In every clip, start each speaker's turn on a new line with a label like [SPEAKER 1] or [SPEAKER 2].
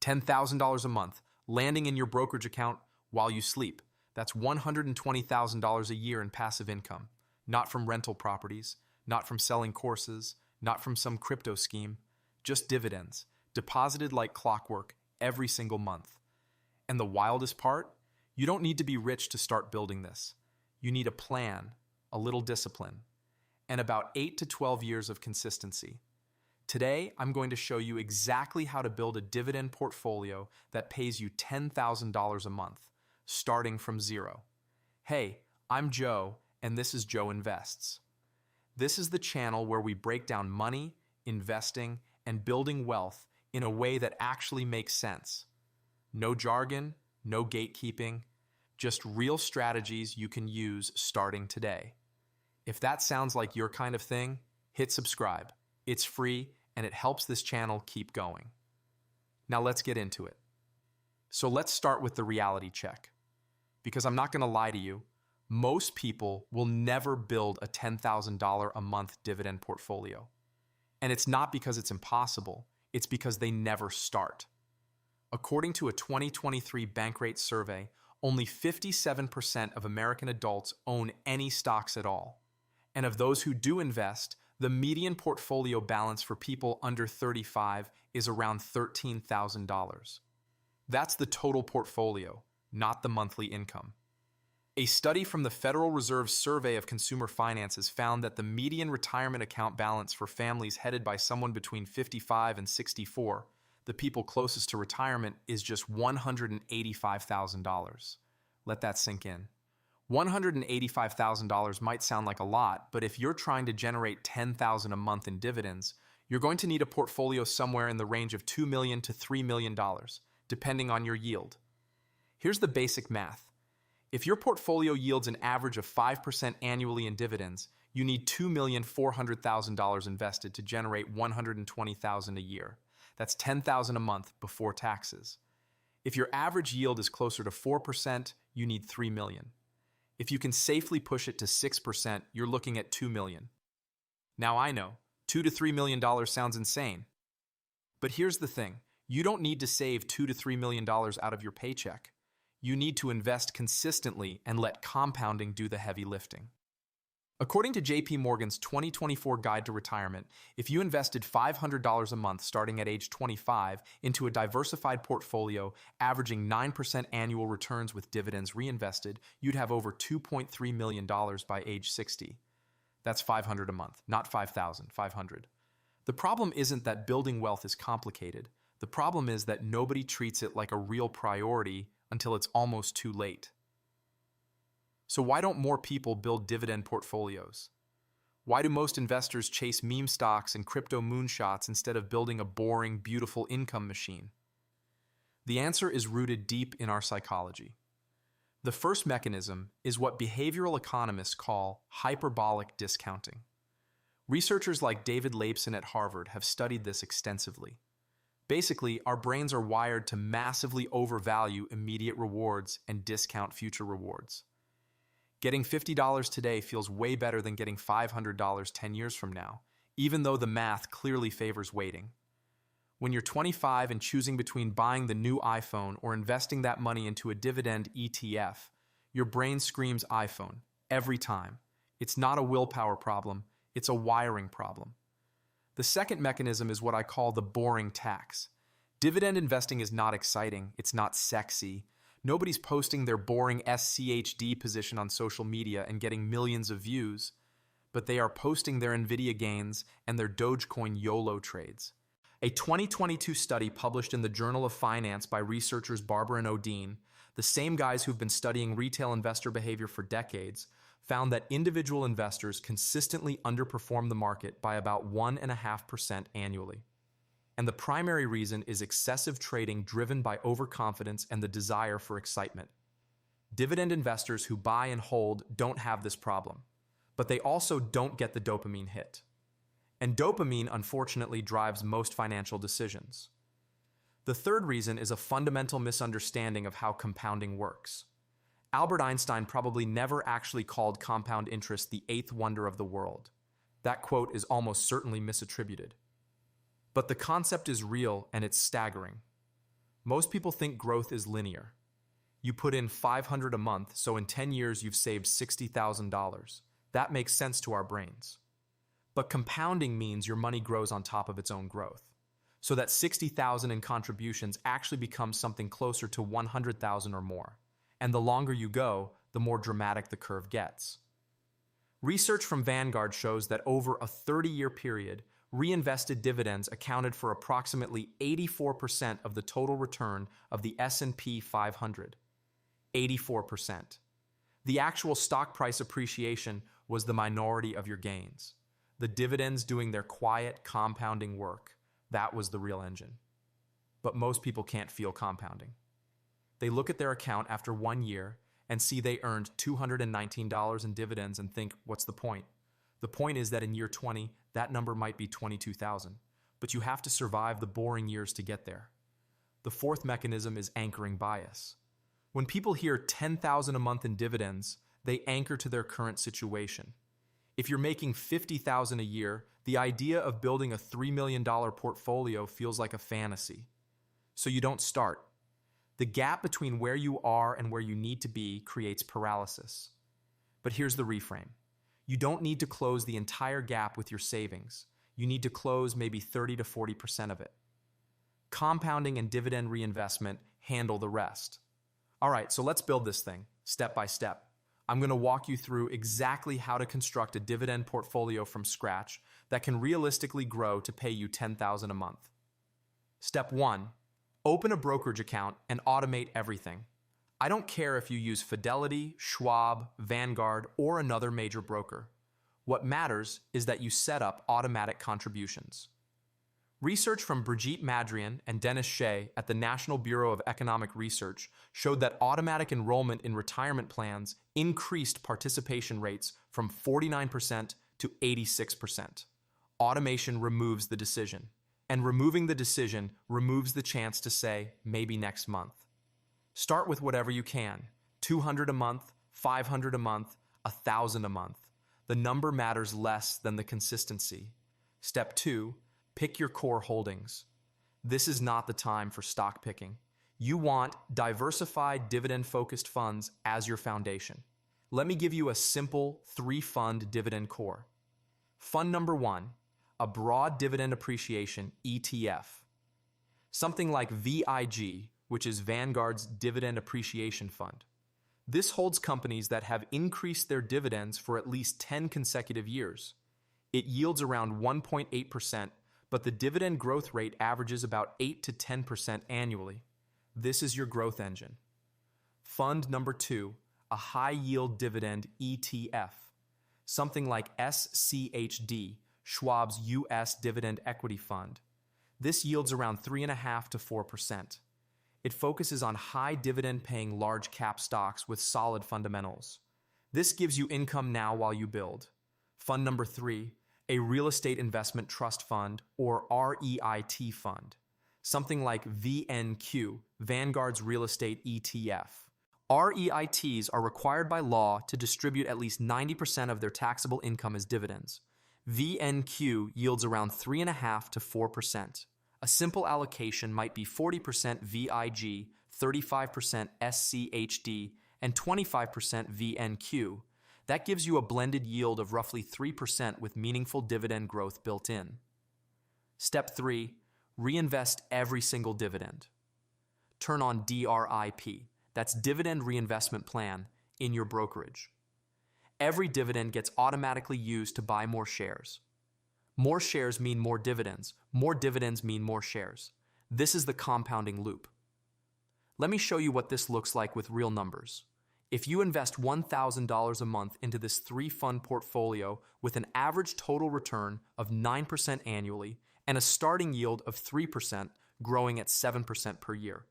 [SPEAKER 1] $10,000 a month, landing in your brokerage account while you sleep. That's $120,000 a year in passive income, not from rental properties, not from selling courses, not from some crypto scheme, just dividends, deposited like clockwork every single month. And the wildest part? You don't need to be rich to start building this. You need a plan, a little discipline, and about 8 to 12 years of consistency. Today, I'm going to show you exactly how to build a dividend portfolio that pays you $10,000 a month, starting from zero. Hey, I'm Joe, and this is Joe Invests. This is the channel where we break down money, investing, and building wealth in a way that actually makes sense. No jargon, no gatekeeping, just real strategies you can use starting today. If that sounds like your kind of thing, hit subscribe. It's free and it helps this channel keep going. Now let's get into it. So let's start with the reality check. Because I'm not going to lie to you, most people will never build a $10,000 a month dividend portfolio. And it's not because it's impossible, it's because they never start. According to a 2023 Bankrate survey, only 57% of American adults own any stocks at all. And of those who do invest, the median portfolio balance for people under 35 is around $13,000. That's the total portfolio, not the monthly income. A study from the Federal Reserve's Survey of Consumer Finances found that the median retirement account balance for families headed by someone between 55 and 64, the people closest to retirement, is just $185,000. Let that sink in. $185,000 might sound like a lot, but if you're trying to generate $10,000 a month in dividends, you're going to need a portfolio somewhere in the range of $2 million to $3 million, depending on your yield. Here's the basic math. If your portfolio yields an average of 5% annually in dividends, you need $2,400,000 invested to generate $120,000 a year. That's $10,000 a month before taxes. If your average yield is closer to 4%, you need $3 million. If you can safely push it to 6%, you're looking at $2 million. Now I know, $2 to $3 million sounds insane. But here's the thing, you don't need to save $2 to $3 million out of your paycheck. You need to invest consistently and let compounding do the heavy lifting. According to JPMorgan's 2024 Guide to Retirement, if you invested $500 a month starting at age 25 into a diversified portfolio averaging 9% annual returns with dividends reinvested, you'd have over $2.3 million by age 60. That's $500 a month, not $5,000, $500. The problem isn't that building wealth is complicated. The problem is that nobody treats it like a real priority until it's almost too late. So why don't more people build dividend portfolios? Why do most investors chase meme stocks and crypto moonshots instead of building a boring, beautiful income machine? The answer is rooted deep in our psychology. The first mechanism is what behavioral economists call hyperbolic discounting. Researchers like David Leibson at Harvard have studied this extensively. Basically, our brains are wired to massively overvalue immediate rewards and discount future rewards. Getting $50 today feels way better than getting $500 10 years from now, even though the math clearly favors waiting. When you're 25 and choosing between buying the new iPhone or investing that money into a dividend ETF, your brain screams iPhone every time. It's not a willpower problem, it's a wiring problem. The second mechanism is what I call the boring tax. Dividend investing is not exciting, it's not sexy. Nobody's posting their boring SCHD position on social media and getting millions of views, but they are posting their Nvidia gains and their Dogecoin YOLO trades. A 2022 study published in the Journal of Finance by researchers Barber and Odean, the same guys who've been studying retail investor behavior for decades, found that individual investors consistently underperform the market by about 1.5% annually. And the primary reason is excessive trading driven by overconfidence and the desire for excitement. Dividend investors who buy and hold don't have this problem, but they also don't get the dopamine hit. And dopamine, unfortunately, drives most financial decisions. The third reason is a fundamental misunderstanding of how compounding works. Albert Einstein probably never actually called compound interest the eighth wonder of the world. That quote is almost certainly misattributed. But the concept is real and it's staggering. Most people think growth is linear. You put in $500 a month, so in 10 years you've saved $60,000. That makes sense to our brains. But compounding means your money grows on top of its own growth, so that $60,000 in contributions actually becomes something closer to $100,000 or more. And the longer you go, the more dramatic the curve gets. Research from Vanguard shows that over a 30-year period, reinvested dividends accounted for approximately 84% of the total return of the S&P 500. 84%. The actual stock price appreciation was the minority of your gains. The dividends doing their quiet, compounding work, that was the real engine. But most people can't feel compounding. They look at their account after 1 year and see they earned $219 in dividends and think, what's the point? The point is that in year 20, that number might be $22,000, but you have to survive the boring years to get there. The fourth mechanism is anchoring bias. When people hear $10,000 a month in dividends, they anchor to their current situation. If you're making $50,000 a year, the idea of building a $3 million portfolio feels like a fantasy. So you don't start. The gap between where you are and where you need to be creates paralysis. But here's the reframe. You don't need to close the entire gap with your savings. You need to close maybe 30 to 40% of it. Compounding and dividend reinvestment handle the rest. All right, so let's build this thing step by step. I'm going to walk you through exactly how to construct a dividend portfolio from scratch that can realistically grow to pay you $10,000 a month. Step 1. Open a brokerage account and automate everything. I don't care if you use Fidelity, Schwab, Vanguard, or another major broker. What matters is that you set up automatic contributions. Research from Brigitte Madrian and Dennis Shea at the National Bureau of Economic Research showed that automatic enrollment in retirement plans increased participation rates from 49% to 86%. Automation removes the decision, and removing the decision removes the chance to say, maybe next month. Start with whatever you can, $200 a month, $500 a month, $1,000 a month. The number matters less than the consistency. Step 2. Pick your core holdings. This is not the time for stock picking. You want diversified, dividend-focused funds as your foundation. Let me give you a simple 3-fund dividend core. Fund number 1, a broad dividend appreciation ETF. Something like VIG, which is Vanguard's Dividend Appreciation Fund. This holds companies that have increased their dividends for at least 10 consecutive years. It yields around 1.8%, but the dividend growth rate averages about 8 to 10% annually. This is your growth engine. Fund number 2, a high-yield dividend ETF. Something like SCHD, Schwab's U.S. Dividend Equity Fund. This yields around 3.5 to 4%. It focuses on high dividend-paying large-cap stocks with solid fundamentals. This gives you income now while you build. Fund number 3, a real estate investment trust fund, or REIT fund. Something like VNQ, Vanguard's real estate ETF. REITs are required by law to distribute at least 90% of their taxable income as dividends. VNQ yields around 3.5 to 4%. A simple allocation might be 40% VIG, 35% SCHD, and 25% VNQ. That gives you a blended yield of roughly 3% with meaningful dividend growth built in. Step 3, reinvest every single dividend. Turn on DRIP, that's Dividend Reinvestment Plan, in your brokerage. Every dividend gets automatically used to buy more shares. More shares mean more dividends mean more shares. This is the compounding loop. Let me show you what this looks like with real numbers. If you invest $1,000 a month into this 3-fund portfolio with an average total return of 9% annually and a starting yield of 3%, growing at 7% per year.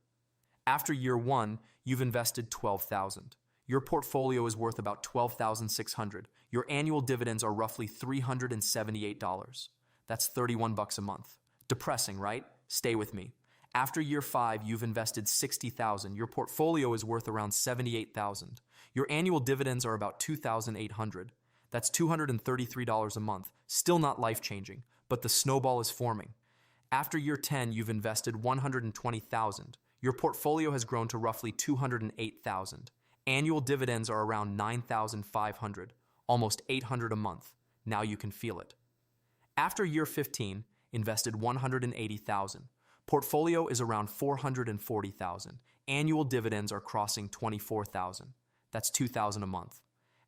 [SPEAKER 1] After year 1, you've invested $12,000. Your portfolio is worth about $12,600. Your annual dividends are roughly $378. That's $31 a month. Depressing, right? Stay with me. After year 5, you've invested $60,000. Your portfolio is worth around $78,000. Your annual dividends are about $2,800. That's $233 a month. Still not life-changing, but the snowball is forming. After year 10, you've invested $120,000. Your portfolio has grown to roughly 208,000. Annual dividends are around 9,500, almost 800 a month. Now you can feel it. After year 15, invested 180,000. Portfolio is around 440,000. Annual dividends are crossing 24,000. That's 2,000 a month.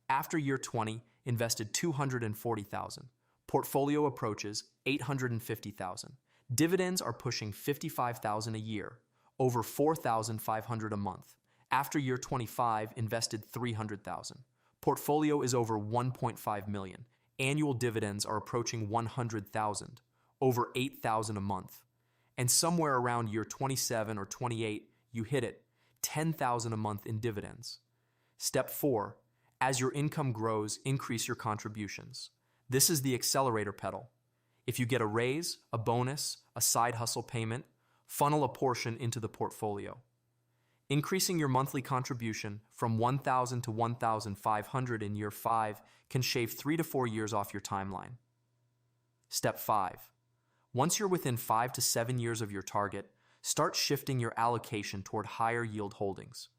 [SPEAKER 1] After year 20, invested 240,000. Portfolio approaches 850,000. Dividends are pushing 55,000 a year, over 4,500 a month. After year 25, invested 300,000. Portfolio is over 1.5 million. Annual dividends are approaching 100,000, over 8,000 a month. And somewhere around year 27 or 28, you hit it, 10,000 a month in dividends. Step 4, as your income grows, increase your contributions. This is the accelerator pedal. If you get a raise, a bonus, a side hustle payment, funnel a portion into the portfolio. Increasing your monthly contribution from 1,000 to 1,500 in year 5 can shave 3 to 4 years off your timeline. Step 5. Once you're within 5 to 7 years of your target, start shifting your allocation toward higher yield holdings.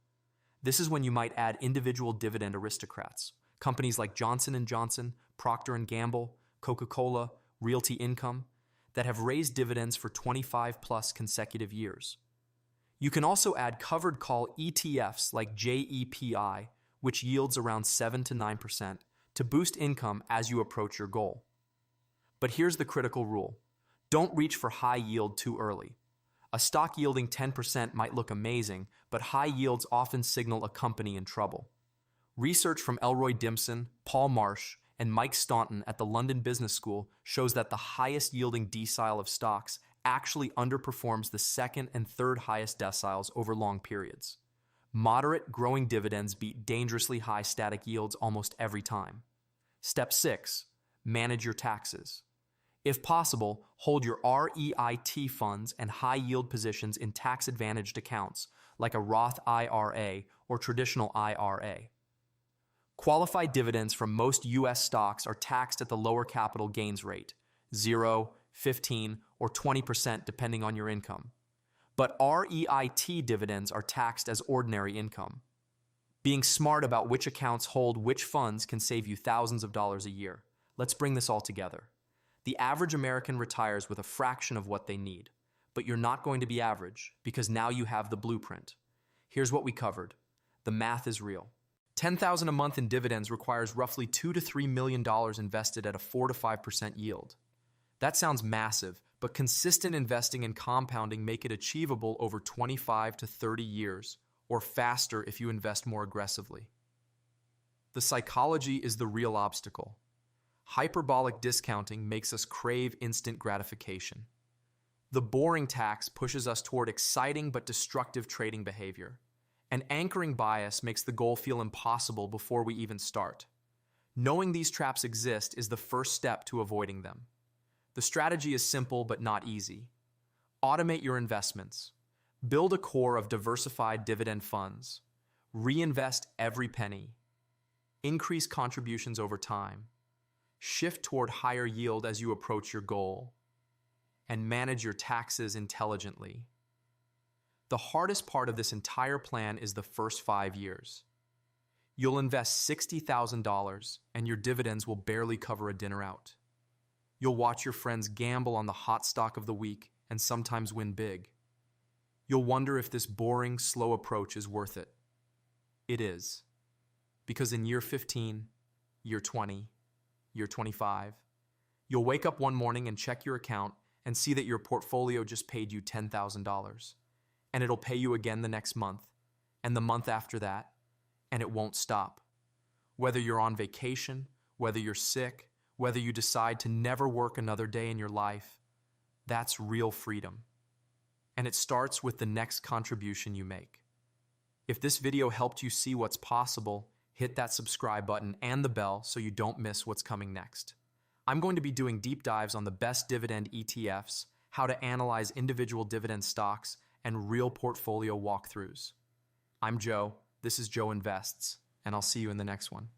[SPEAKER 1] This is when you might add individual dividend aristocrats, companies like Johnson & Johnson, Procter & Gamble, Coca-Cola, Realty Income, that have raised dividends for 25 plus consecutive years. You can also add covered call ETFs like JEPI, which yields around 7 to 9%, to boost income as you approach your goal. But here's the critical rule. Don't reach for high yield too early. A stock yielding 10% might look amazing, but high yields often signal a company in trouble. Research from Elroy Dimson, Paul Marsh, and Mike Staunton at the London Business School shows that the highest yielding decile of stocks actually underperforms the second and third highest deciles over long periods. Moderate, growing dividends beat dangerously high static yields almost every time. Step 6. Manage your taxes. If possible, hold your REIT funds and high-yield positions in tax-advantaged accounts, like a Roth IRA or traditional IRA. Qualified dividends from most U.S. stocks are taxed at the lower capital gains rate, 0, 15, or 20% depending on your income. But REIT dividends are taxed as ordinary income. Being smart about which accounts hold which funds can save you thousands of dollars a year. Let's bring this all together. The average American retires with a fraction of what they need, but you're not going to be average because now you have the blueprint. Here's what we covered. The math is real. $10,000 a month in dividends requires roughly $2 to $3 million invested at a 4 to 5% yield. That sounds massive, but consistent investing and compounding make it achievable over 25 to 30 years, or faster if you invest more aggressively. The psychology is the real obstacle. Hyperbolic discounting makes us crave instant gratification. The boring tax pushes us toward exciting but destructive trading behavior. An anchoring bias makes the goal feel impossible before we even start. Knowing these traps exist is the first step to avoiding them. The strategy is simple but not easy. Automate your investments. Build a core of diversified dividend funds. Reinvest every penny. Increase contributions over time. Shift toward higher yield as you approach your goal. And manage your taxes intelligently. The hardest part of this entire plan is the first 5 years. You'll invest $60,000 and your dividends will barely cover a dinner out. You'll watch your friends gamble on the hot stock of the week and sometimes win big. You'll wonder if this boring, slow approach is worth it. It is. Because in year 15, year 20, year 25, you'll wake up one morning and check your account and see that your portfolio just paid you $10,000. And it'll pay you again the next month, and the month after that, and it won't stop. Whether you're on vacation, whether you're sick, whether you decide to never work another day in your life, that's real freedom. And it starts with the next contribution you make. If this video helped you see what's possible, hit that subscribe button and the bell so you don't miss what's coming next. I'm going to be doing deep dives on the best dividend ETFs, how to analyze individual dividend stocks, and real portfolio walkthroughs. I'm Joe, this is Joe Invests, and I'll see you in the next one.